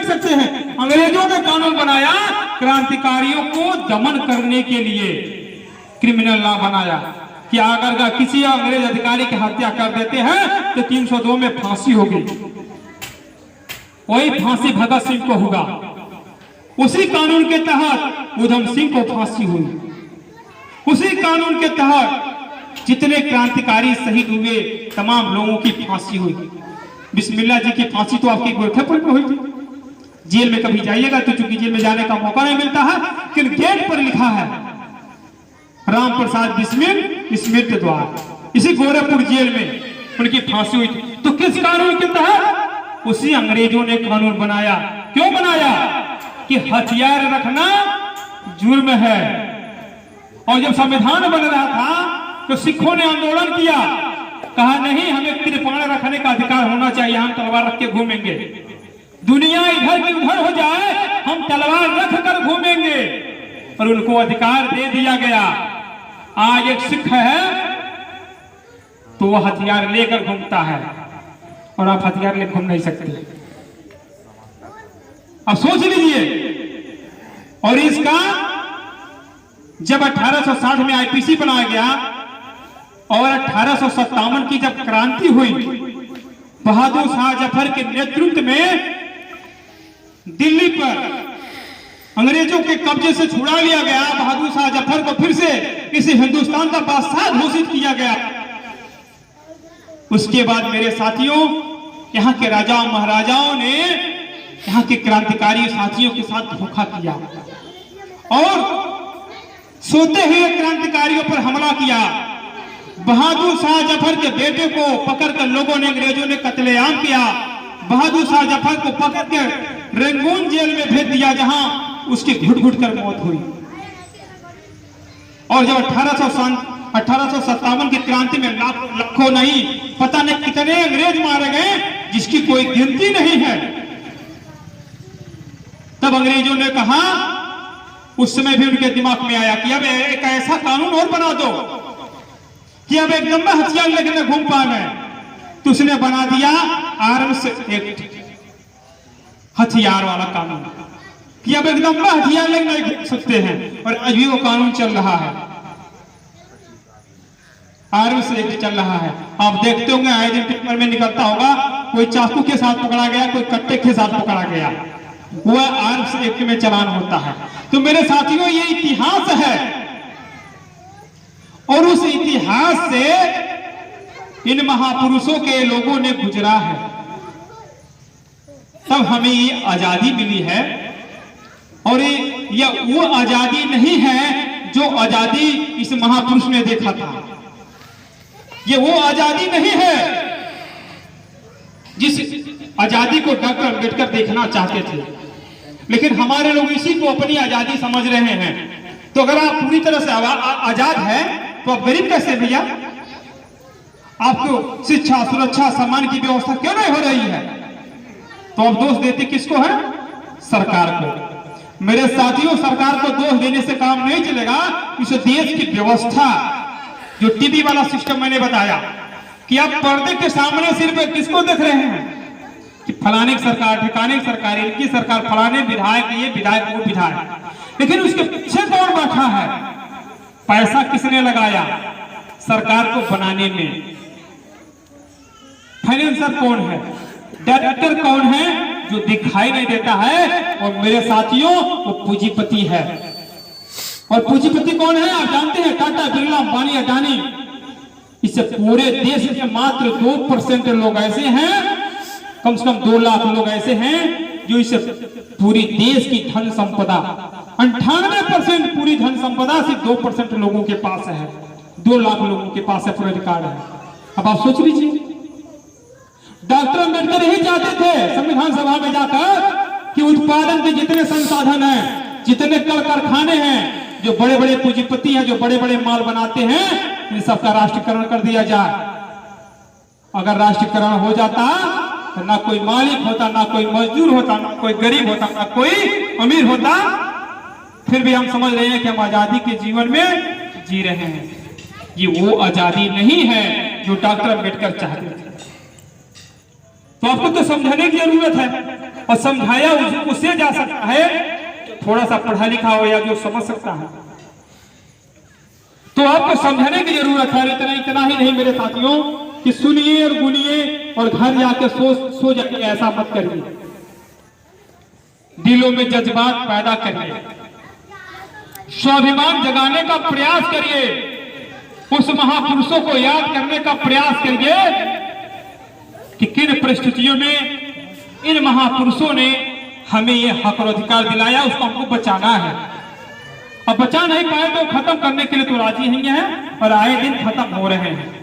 देख सकते हैं, अंग्रेजों ने कानून बनाया क्रांतिकारियों को दमन करने के लिए, क्रिमिनल लॉ बनाया कि अगर किसी अंग्रेज अधिकारी की हत्या कर देते हैं तो 302 में फांसी होगी। वही फांसी भगत सिंह को होगा। उसी कानून के तहत उधम सिंह को फांसी हुई। उसी कानून के तहत जितने क्रांतिकारी शहीद हुए तमाम लोगों की फांसी हुई। बिस्मिल्लाह जी की फांसी तो आपकी गोरखपुर में हुई थी। जेल में कभी जाइएगा तो चूंकि जेल में जाने का मौका नहीं मिलता है, लेकिन गेट पर लिखा है राम प्रसाद बिस्मिल स्मृति द्वार। इसी गोरखपुर जेल में उनकी फांसी हुई थी। तो किस कानून के तहत? उसी अंग्रेजों ने कानून बनाया। क्यों बनाया? कि हथियार रखना जुर्म है। और जब संविधान बन रहा था तो सिखों ने आंदोलन किया, कहा नहीं, हमें कृपाण रखने का अधिकार होना चाहिए, हम तलवार रख के घूमेंगे। दुनिया इधर की उधर हो जाए, हम तलवार रख कर घूमेंगे। और उनको अधिकार दे दिया गया। आज एक सिख है तो वह हथियार लेकर घूमता है और आप हथियार लेकर घूम नहीं सकते। अब सोच लीजिए। और इसका जब 1860 में आईपीसी बनाया गया और 1857 की जब क्रांति हुई, बहादुर शाह जफर के नेतृत्व में दिल्ली पर अंग्रेजों के कब्जे से छुड़ा लिया गया। बहादुर शाह जफर को फिर से इस हिंदुस्तान का बादशाह घोषित किया गया। उसके बाद मेरे साथियों, यहाँ के राजाओं महाराजाओं ने यहाँ के क्रांतिकारी साथियों के साथ धोखा किया और सोते हुए क्रांतिकारियों पर हमला किया। बहादुर शाह जफर के बेटे को पकड़कर लोगों ने, अंग्रेजों ने कत्लेआम किया। बहादुर शाह जफर को पकड़कर रंगून जेल में भेज दिया, जहां उसकी घुट घुट कर मौत हुई। और जब 1857 की क्रांति में लाखों नहीं, पता नहीं कितने अंग्रेज मारे गए जिसकी कोई गिनती नहीं है। तब अंग्रेजों ने कहा, उस समय भी उनके दिमाग में आया कि अब एक ऐसा कानून और बना दो कि अब एकदम में हथियार लेकर घूम पाए। तो उसने बना दिया आर्म्स एक्ट, हथियार वाला कानून, कि अब एकदम में हथियार लेकर नहीं घूम सकते हैं। और अभी वो कानून चल रहा है, आर्म्स एक्ट चल रहा है। आप देखते होंगे आए दिन पेपर में निकलता होगा, कोई चाकू के साथ पकड़ा गया, कोई कट्टे के साथ पकड़ा गया, वह आर्म्स एक्ट में चलान होता है। तो मेरे साथियों, ये इतिहास है और उस इतिहास से इन महापुरुषों के लोगों ने गुजरा है, तब हमें ये आजादी मिली है। और ये वो आजादी नहीं है जो आजादी इस महापुरुष ने देखा था। ये वो आजादी नहीं है जिस आजादी को डॉक्टर अम्बेडकर देखना चाहते थे, लेकिन हमारे लोग इसी को अपनी आजादी समझ रहे हैं। तो अगर आप पूरी तरह से आजाद है तो आप गरीब कैसे भैया? आपको शिक्षा, सुरक्षा, सम्मान की व्यवस्था क्यों नहीं हो रही है? तो आप दोष देते किसको है? सरकार को। मेरे साथियों, सरकार को दोष देने से काम नहीं चलेगा। इस देश की व्यवस्था, जो टीवी वाला सिस्टम मैंने बताया कि आप पर्दे के सामने सिर्फ किसको देख रहे हैं कि फलाने की सरकार, ठिकाने की सरकार, इनकी सरकार, फलाने विधायक, ये विधायक, वो विधायक, लेकिन उसके पीछे कौन बैठा है? पैसा किसने लगाया सरकार को बनाने में? फाइनेंसर कौन है? डायरेक्टर कौन है? जो दिखाई नहीं देता है। और मेरे साथियों, वो पूंजीपति है। और पूंजीपति कौन है? आप जानते हैं, टाटा, बिरला, अंबानी, अडानी। इससे पूरे देश के मात्र 2% लोग ऐसे हैं, कम से कम 2 लाख लोग ऐसे हैं जो इस पूरी देश की धन संपदा, 98% पूरी धन संपदा सिर्फ 2% लोगों के पास है। 2 लाख लोगों के पास है पूरा रिकॉर्ड है। अब आप सोच लीजिए, डॉक्टर अम्बेडकर यही चाहते थे संविधान सभा में जाकर कि उत्पादन के जितने संसाधन हैं, जितने कल कारखाने हैं, जो बड़े बड़े पूंजीपति हैं, जो बड़े बड़े माल बनाते हैं, इन सबका राष्ट्रीयकरण कर दिया जाए। अगर राष्ट्रीयकरण हो जाता तो ना कोई मालिक होता, ना कोई मजदूर होता, ना कोई गरीब होता, ना कोई अमीर होता। फिर भी हम समझ रहे हैं कि हम आजादी के जीवन में जी रहे हैं। ये वो आजादी नहीं है जो डॉक्टर अम्बेडकर चाहते थे। तो आपको तो समझाने की जरूरत है। और समझाया उसे जा सकता है थोड़ा सा पढ़ा लिखा हो या जो समझ सकता है। तो आपको समझाने की जरूरत है। इतना ही नहीं मेरे साथियों कि सुनिए और गुनिए और घर जाके सो जाइए, ऐसा मत करिए। दिलों में जज्बात पैदा करिए, स्वाभिमान जगाने का प्रयास करिए, उस महापुरुषों को याद करने का प्रयास करिए कि किन परिस्थितियों में इन महापुरुषों ने हमें ये हक और अधिकार दिलाया, उसको हमको बचाना है। अब बचा नहीं पाए तो खत्म करने के लिए तो राजी नहीं है और आए दिन खत्म हो रहे हैं।